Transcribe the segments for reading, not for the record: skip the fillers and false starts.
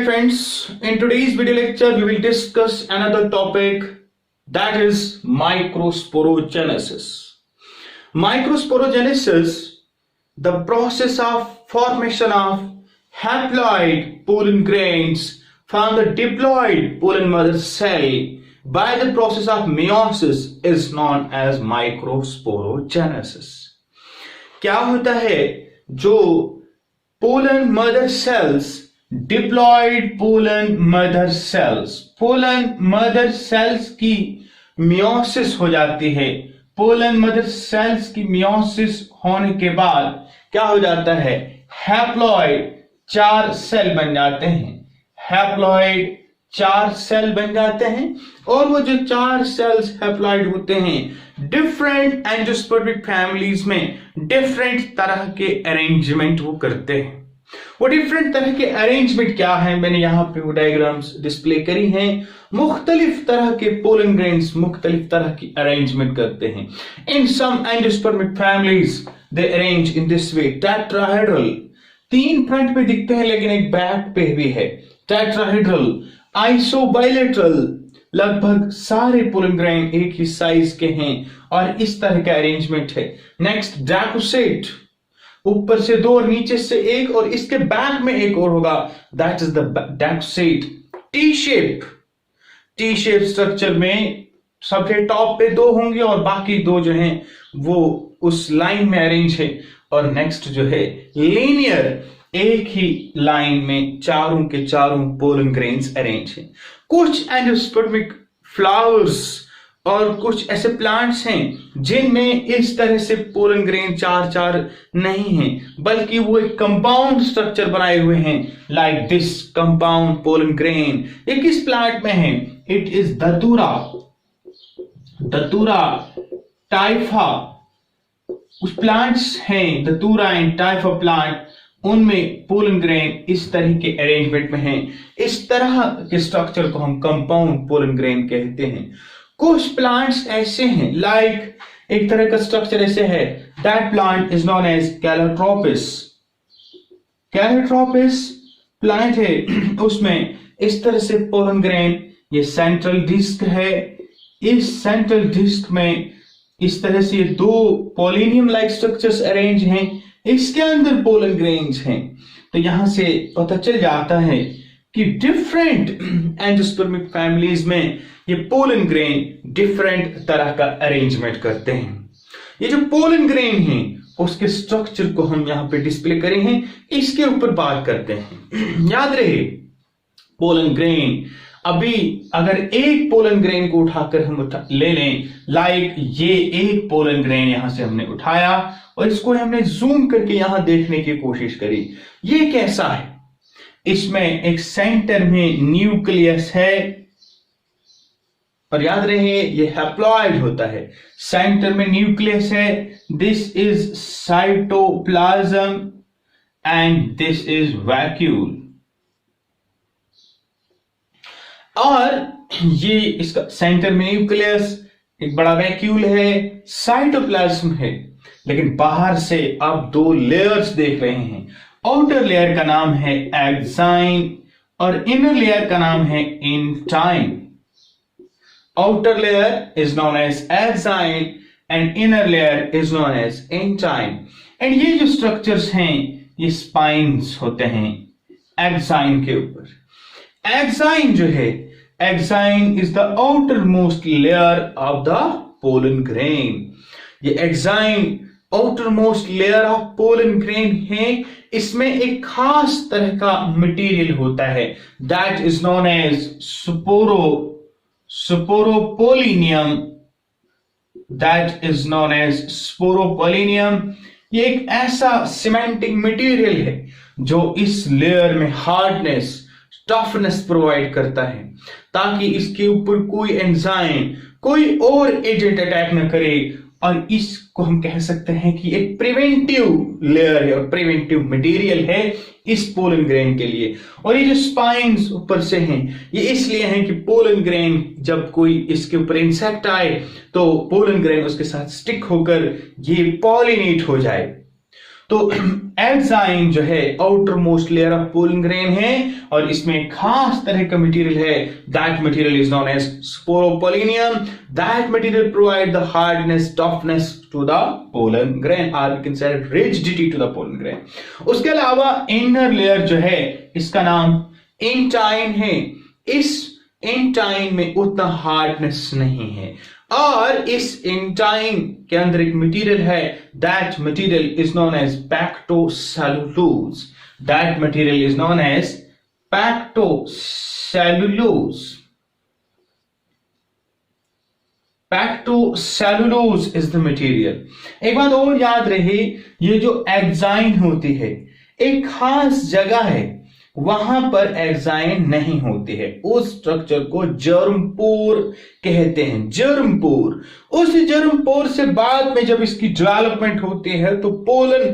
friends, in today's video lecture we will discuss another topic, that is microsporogenesis. Microsporogenesis, the process of formation of haploid pollen grains from the diploid pollen mother cell by the process of meiosis is known as microsporogenesis. क्या होता है, जो pollen mother cells, diploid pollen mother cells की meiosis हो जाती है। Pollen mother cells की meiosis होने के बाद क्या हो जाता है, हैप्लॉइड 4 सेल बन जाते हैं। हैप्लॉइड 4 सेल बन जाते हैं और वो जो 4 सेल्स हैप्लॉइड होते हैं डिफरेंट एंजियोस्पर्मिक फैमिलीज में डिफरेंट तरह के अरेंजमेंट वो करते हैं। वो डिफरेंट तरह के अरेंजमेंट क्या है, मैंने यहाँ पे वो डायग्राम्स डिस्प्ले करी हैं। मुख्तलिफ तरह के पोलन ग्रेन्स मुख्तलिफ तरह की अरेंजमेंट करते हैं। In some angiospermic families they arrange in this way, tetrahedral, 3 front पे दिखते हैं लेकिन एक बैक पे भी है। टेट्राहेड्रल, आइसोबाइलेटरल, लगभग सारे पोलन ग्रेन एक ही साइज के हैं और इस तरह का अरेंजमेंट है। नेक्स्ट डैकोसेट, ऊपर से 2 और नीचे से 1 और इसके बैक में एक और होगा, that is the decussate. T shape structure में सबसे टॉप पे 2 होंगे और बाकी 2 जो हैं वो उस लाइन में अरेंज है। और नेक्स्ट जो है लीनियर, एक ही लाइन में चारों के चारों पोलन ग्रेन्स अरेंज हैं। कुछ एंजियोस्पर्मिक फ्लावर्स और कुछ ऐसे प्लांट्स हैं जिनमें इस तरह से पोलन ग्रेन 4 नहीं हैं, बल्कि वो एक कंपाउंड स्ट्रक्चर बनाए हुए हैं, like this compound pollen grain. ये किस प्लांट में है, इट इज दतूरा टाइफा। कुछ प्लांट्स हैं दतूरा एंड टाइफा प्लांट, उनमें पोलन ग्रेन इस तरह के अरेंजमेंट में हैं। इस तरह के स्ट्रक्चर को हम कंपाउंड पोलन ग्रेन कहते हैं। कुछ प्लांट्स ऐसे हैं, लाइक एक तरह का स्ट्रक्चर ऐसे है, that plant is known as calotropis. Calotropis plant है, उसमें इस तरह से पोलन ग्रेन, ये सेंट्रल डिस्क है, इस सेंट्रल डिस्क में इस तरह से 2 पोलिनियम लाइक स्ट्रक्चर्स अरेंज हैं, इसके अंदर पोलन ग्रेन्स हैं। तो यहां से पता चल जाता है कि डिफरेंट एंजियोस्पर्मिक फैमिलीज में ये पोलन ग्रेन डिफरेंट तरह का अरेंजमेंट करते हैं। ये जो पोलन ग्रेन है उसके स्ट्रक्चर को हम यहां पे डिस्प्ले करे हैं, इसके ऊपर बात करते हैं। याद रहे, पोलन ग्रेन, अभी अगर एक पोलन ग्रेन को उठाकर हम ले लें, लाइक ये एक पोलन ग्रेन यहां से हमने उठाया और इसको हमने जूम करके यहां देखने की कोशिश करी, ये कैसा है। इसमें एक सेंटर में न्यूक्लियस है और याद रहे ये हैप्लॉइड होता है, सेंटर में न्यूक्लियस है। This is cytoplasm and this is vacuole. और ये इसका सेंटर में न्यूक्लियस, एक बड़ा वैक्यूल है, साइटोप्लाज्म है। लेकिन बाहर से आप 2 लेयर्स देख रहे हैं। आउटर लेयर का नाम है एक्साइन और इनर लेयर का नाम है intine. Outer layer is known as exine and inner layer is known as intine. And ये जो स्ट्रक्चर्स हैं ये स्पाइन्स होते हैं एक्साइन के ऊपर। एक्साइन जो है, exine is the outermost layer of the pollen grain. ये exine outermost layer of pollen grain है। इसमें एक खास तरह का मटेरियल होता है, that is known as sporopollenin. That is known as sporopollenin. ये एक ऐसा सीमेंटिक मटेरियल है जो इस लेयर में हार्डनेस, टफनेस प्रोवाइड करता है, ताकि इसके ऊपर कोई एंजाइम, कोई और एजेंट अटैक न करे। और इसको हम कह सकते हैं कि एक प्रिवेंटिव लेयर है और प्रिवेंटिव मटेरियल है इस पोलन ग्रेन के लिए। और ये जो स्पाइन्स ऊपर से हैं ये इसलिए हैं कि पोलन ग्रेन जब कोई इसके ऊपर इंसेक्ट आए तो पोलन ग्रेन उसके साथ स्टिक होकर ये पॉलिनेट हो जाए। तो एग्जाइन जो है outermost layer of pollen grain है और इसमें खास तरह का मटेरियल है, that material is known as sporopollenin. That material provide the hardness, toughness to the pollen grain, और we can say rigidity to the pollen grain. उसके अलावा इनर लेयर जो है इसका नाम इंटाइन है। इस इंटाइन में उतना हार्डनेस नहीं है, और इस इंटाइन के अंदर एक मटेरियल है, that material is known as pectocellulose. That material is known as pectocellulose. Pectocellulose is the material. एक बात और याद रहे, ये जो एक्साइन होती है एक खास जगह है, वहां पर एक्साइन नहीं होती है। उस स्ट्रक्चर को जर्म पोर कहते हैं, जर्म पोर। उस जर्म पोर से बाद में जब इसकी डेवलपमेंट होती है तो पोलन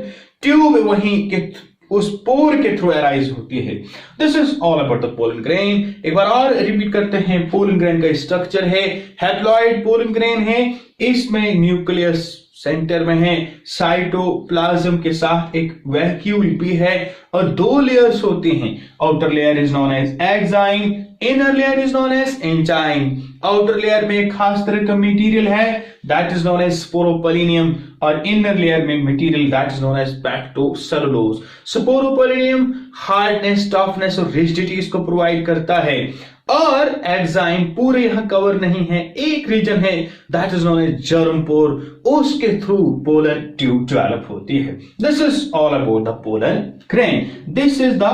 ट्यूब वहीं के उस पोर के थ्रू अराइज होती है। This is all about the pollen grain. एक बार और रिपीट करते हैं, पोलन ग्रेन का स्ट्रक्चर है, हैप्लॉइड पोलन ग्रेन है, इसमें न्यूक्लियस सेंटर में है, साइटोप्लाज्म के साथ एक वैक्यूल भी है, और दो लेयर्स होती हैं। Outer layer is known as exine, inner layer is known as intine. Outer layer में एक खास तरह का मटेरियल है, that is known as sporopollenin, और इनर लेयर में material that is known as pectocellulose. Sporopollenin hardness, toughness और rigidity इसको प्रोवाइड करता है, और एक्साइन पूरे यहां कवर नहीं है, एक रीजन है that is known as germ pore, उसके थ्रू पोलन ट्यूब डेवलप होती है। This is all about the pollen grain. This is the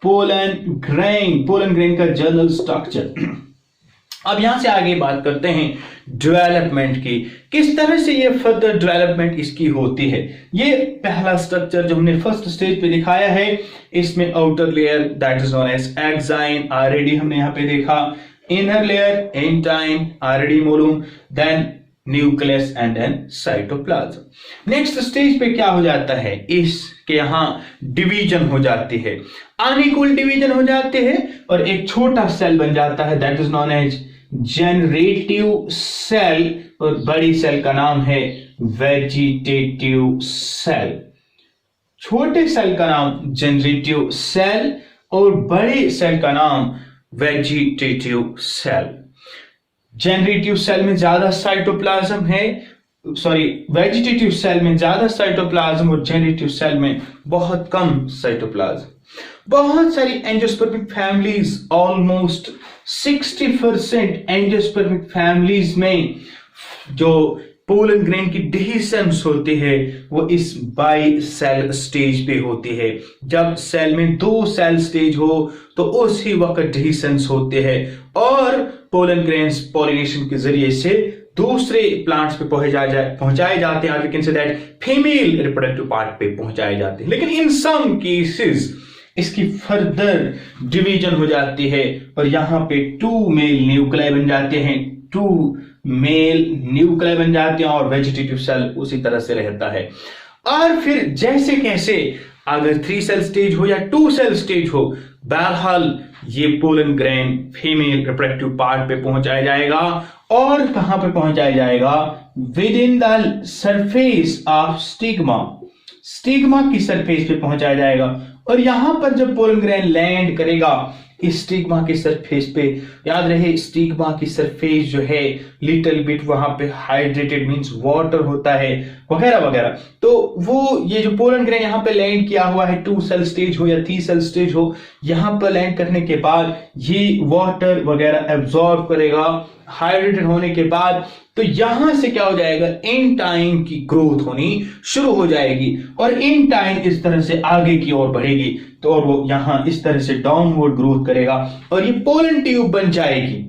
pollen grain, pollen grain का जनरल स्ट्रक्चर। अब यहां से आगे बात करते हैं डेवलपमेंट की, किस तरह से ये फर्दर डेवलपमेंट इसकी होती है। ये पहला स्ट्रक्चर जो हमने फर्स्ट स्टेज पे दिखाया है, इसमें outer layer that is known as exine, already हमने यहां पे देखा, इनर लेयर इंटाइन, ऑलरेडी मालूम, then nucleus and then cytoplasm. Next stage पे क्या हो जाता है, इसके यहां डिवीजन हो जाती है, अनइक्वल डिवीजन हो जाते हैं, और एक छोटा सेल बन जाता है, that is known as generative cell, और बड़ी सेल का नाम है वेजिटेटिव सेल। छोटे सेल का नाम जनरेटिव सेल और बड़े सेल का नाम वेजिटेटिव सेल। जनरेटिव सेल में ज्यादा साइटोप्लाज्म है, वेजिटेटिव सेल में ज्यादा साइटोप्लाज्म और जनरेटिव सेल में बहुत कम साइटोप्लाज्म। बहुत सारी angiospermic families, almost 60% angiospermic families में जो पोलन ग्रेन की डिहिसेंस होती है वो इस बाई सेल स्टेज पे होती है। जब सेल में दो सेल स्टेज हो तो उसी वक्त डिहिसेंस होते हैं, और पोलन ग्रेन्स पॉलिनेशन के जरिए से दूसरे प्लांट्स पे पहुंचाए जाते हैं, we can say that female reproductive part पे पहुंचाए जाते हैं। लेकिन इन सम केसेस इसकी फर्दर डिवीजन हो जाती है, और यहां पे 2 मेल न्यूक्लियाई बन जाते हैं, 2 मेल न्यूक्लियाई बन जाते हैं, और वेजिटेटिव सेल उसी तरह से रहता है। और फिर जैसे कैसे अगर 3 सेल स्टेज हो या 2 सेल स्टेज हो, बहरहाल ये pollen grain female reproductive part पे पहुंचाया जाएगा, और कहां पे पहुंचाया जाएगा, with in the surface of stigma, stigma की सरफेस पे पहुंचाया जाएगा। और यहां पर जब पोलन ग्रेन लैंड करेगा इस स्टिग्मा के सरफेस पे, याद रहे स्टिग्मा की सरफेस जो है लिटिल बिट वहां पे हाइड्रेटेड मींस वाटर होता है वगैरह वगैरह। तो वो ये जो पोलन ग्रेन यहां पे लैंड किया हुआ है, 2 सेल स्टेज हो या 3 सेल स्टेज हो, यहां पर लैंड करने के बाद ये वाटर वगैरह एब्जॉर्ब करेगा, हाइड्रेटेड होने के बाद तो यहां से क्या हो जाएगा, इंटाइन की ग्रोथ होनी शुरू हो जाएगी, और इंटाइन इस तरह से आगे की ओर बढ़ेगी, तो और वो यहां इस तरह से डाउनवर्ड ग्रोथ करेगा और ये पोलन ट्यूब बन जाएगी।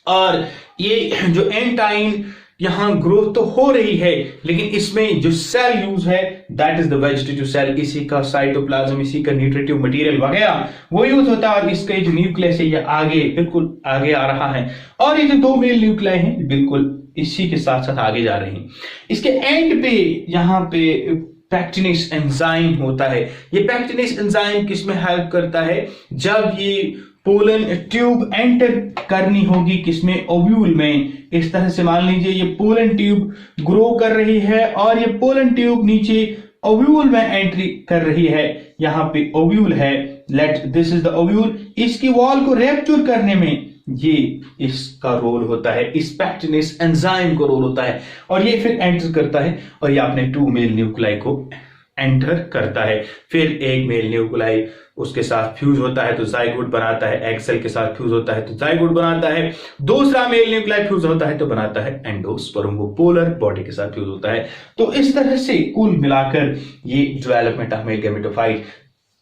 और ये जो इंटाइन यहां ग्रोथ तो हो रही है, लेकिन इसमें जो सेल यूज है that is the vegetative cell, इसी का साइटोप्लाज्म, इसी का न्यूट्रिटिव मटेरियल वगैरह वो यूज होता है, और इसका जो न्यूक्लियस है ये आगे बिल्कुल आगे आ रहा है, और ये जो 2 मेल न्यूक्लियाई हैं बिल्कुल इसी के साथ साथ आगे जा रहे हैं। इसके एंड पे यहां पे पैक्टिनेस एंजाइम होता है। ये पैक्टिनेस एंजाइम किसमें हेल्प करता है, जब ये पोलन ट्यूब एंटर करनी होगी किसमें, ओव्यूल में। इस तरह से मान लीजिए ये पोलन ट्यूब ग्रो कर रही है और ये पोलन ट्यूब नीचे ओव्यूल में एंट्री कर रही है। यहां पे ओव्यूल है, let this is the ovule. इसकी वॉल को रैप्चर करने में ये इसका रोल होता है, इस पैक्टिनेस एंजाइम को रोल होता है, और ये फिर एंटर करता है और ये अपने 2 मेल न्यूक्लाई को एंटर करता है। फिर एक मेल न्यूक्लाई उसके साथ फ्यूज होता है तो जाइगोट बनाता है, एग सेल के साथ फ्यूज होता है तो जाइगोट बनाता है, दूसरा मेल न्यूक्लाई फ्यूज होता है तो बनाता है एंडोस्पर्म, वो पोलर बॉडी के साथ फ्यूज होता है। तो इस तरह से कुल मिलाकर ये डेवलपमेंट ऑफ मेल गैमेटोफाइट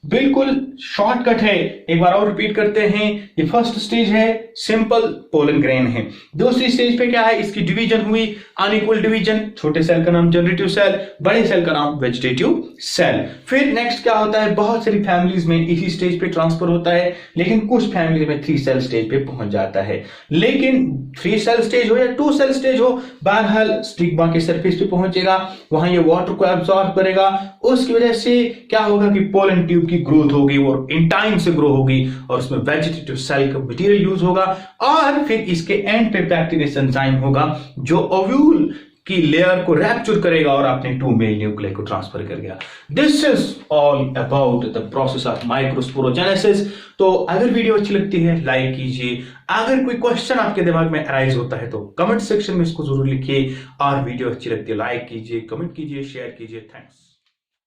बिल्कुल शॉर्टकट है। एक बार और रिपीट करते हैं, ये फर्स्ट स्टेज है, सिंपल पोलन ग्रेन है। दूसरी स्टेज पे क्या है, इसकी डिवीजन हुई, अनइक्वल डिवीजन, छोटे सेल का नाम जनरेटिव सेल, बड़े सेल का नाम वेजिटेटिव सेल। फिर नेक्स्ट क्या होता है, बहुत सारी फैमिलीज में इसी स्टेज पे ट्रांसफर होता है, लेकिन कुछ फैमिली में 3 सेल स्टेज पे पहुंच जाता है। लेकिन 3 सेल स्टेज हो या 2 सेल स्टेज हो, बहरहाल स्टिग्मा के सरफेस पे पहुंचेगा, वहां ये वाटर को एब्सॉर्ब करेगा, उसकी वजह से क्या होगा कि पोलन ट्यूब की ग्रोथ होगी और इन टाइम से ग्रो होगी और उसमें वेजिटेटिव सेल का मटेरियल यूज होगा, और फिर इसके एंड पे पैक्टिनेस एंजाइम होगा जो ओव्यूल की लेयर को रैप्चर करेगा और अपने 2 मेल न्यूक्लियाई को ट्रांसफर करेगा। This is all about the process of microsporogenesis. तो अगर वीडियो अच्छी लगती है लाइक कीजिए, अगर कोई क्वेश्चन आपके दिमाग में अराइज होता है तो कमेंट सेक्शन में इसको जरूर लिखिए, और वीडियो अच्छी लगती है लाइक कीजिए, कमेंट कीजिए, शेयर कीजिए। थैंक्स।